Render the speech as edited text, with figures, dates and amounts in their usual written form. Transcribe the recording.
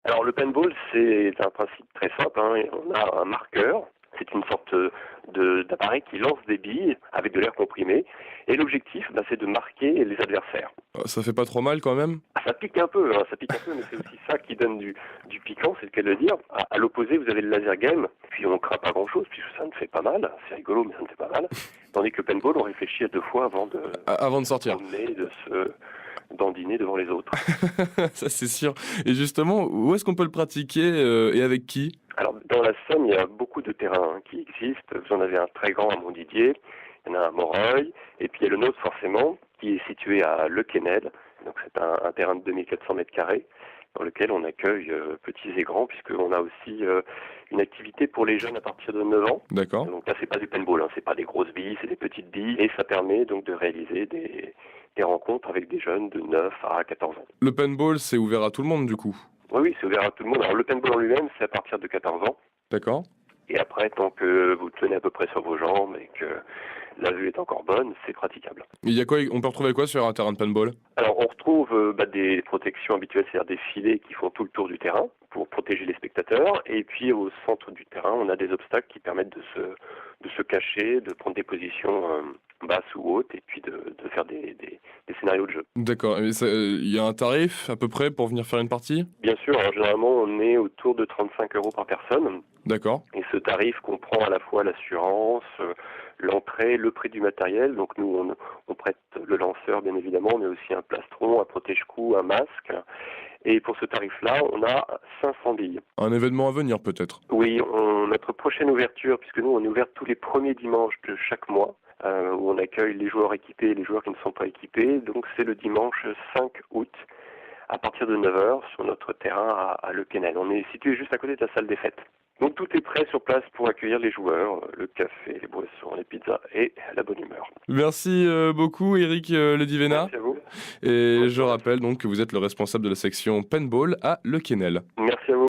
Alors le paintball, c'est un principe très simple, hein. On a un marqueur, c'est une sorte d'appareil qui lance des billes avec de l'air comprimé. Et l'objectif, c'est de marquer les adversaires. Ça fait pas trop mal quand même? Ah, ça pique un peu, hein, ça pique un peu, mais c'est aussi ça qui donne du piquant, c'est le cas de le dire. À l'opposé, vous avez le laser game, puis on craint pas grand-chose, puisque ça ne fait pas mal. C'est rigolo, mais ça ne fait pas mal. Tandis que le paintball, on réfléchit à deux fois avant Avant de de se sortir. promener, de se dandiner devant les autres. Ça c'est sûr. Et justement, où est-ce qu'on peut le pratiquer, et avec qui? Alors, dans la Somme, il y a beaucoup de terrains qui existent. Vous en avez un très grand à Montdidier, il y en a un à Moreuil, et puis il y a le nôtre forcément, qui est situé à Le Quesnel. Donc c'est un terrain de 2400 mètres carrés, dans lequel on accueille petits et grands, puisqu'on a aussi une activité pour les jeunes à partir de 9 ans. D'accord. Donc là, c'est pas du paintball, hein, c'est pas des grosses billes, c'est des petites billes, et ça permet donc de réaliser des rencontres avec des jeunes de 9 à 14 ans. Le paintball, c'est ouvert à tout le monde du coup? Oui, oui, c'est ouvert à tout le monde. Alors le paintball en lui-même, c'est à partir de 14 ans. D'accord. Et après, tant que vous tenez à peu près sur vos jambes et que la vue est encore bonne, c'est praticable. Il y a quoi, on peut retrouver quoi sur un terrain de paintball? Alors, on retrouve des protections habituelles, c'est-à-dire des filets qui font tout le tour du terrain pour protéger les spectateurs. Et puis, au centre du terrain, on a des obstacles qui permettent de se cacher, de prendre des positions basses ou hautes, et puis de faire des scénarios de jeu. D'accord, et il y a un tarif à peu près pour venir faire une partie? Bien sûr, alors, généralement, on est autour de 35 euros par personne. D'accord. Et ce tarif comprend à la fois l'assurance, l'entrée, le prix du matériel. Donc nous, on prête le lanceur, bien évidemment, mais aussi un plastron, un protège-cou, un masque. Et pour ce tarif-là, on a 500 billes. Un événement à venir peut-être? Oui, notre prochaine ouverture, puisque nous, on est ouvert tous les premiers dimanches de chaque mois, où on accueille les joueurs équipés et les joueurs qui ne sont pas équipés. Donc c'est le dimanche 5 août, à partir de 9 heures, sur notre terrain à Le Quesnel. On est situé juste à côté de la salle des fêtes. Donc tout est prêt sur place pour accueillir les joueurs, le café, les boissons, les pizzas et la bonne humeur. Merci, beaucoup Eric, Ledivena, Merci à vous. et je Bonsoir. rappelle donc que vous êtes le responsable de la section paintball à Le Quesnel. Merci à vous.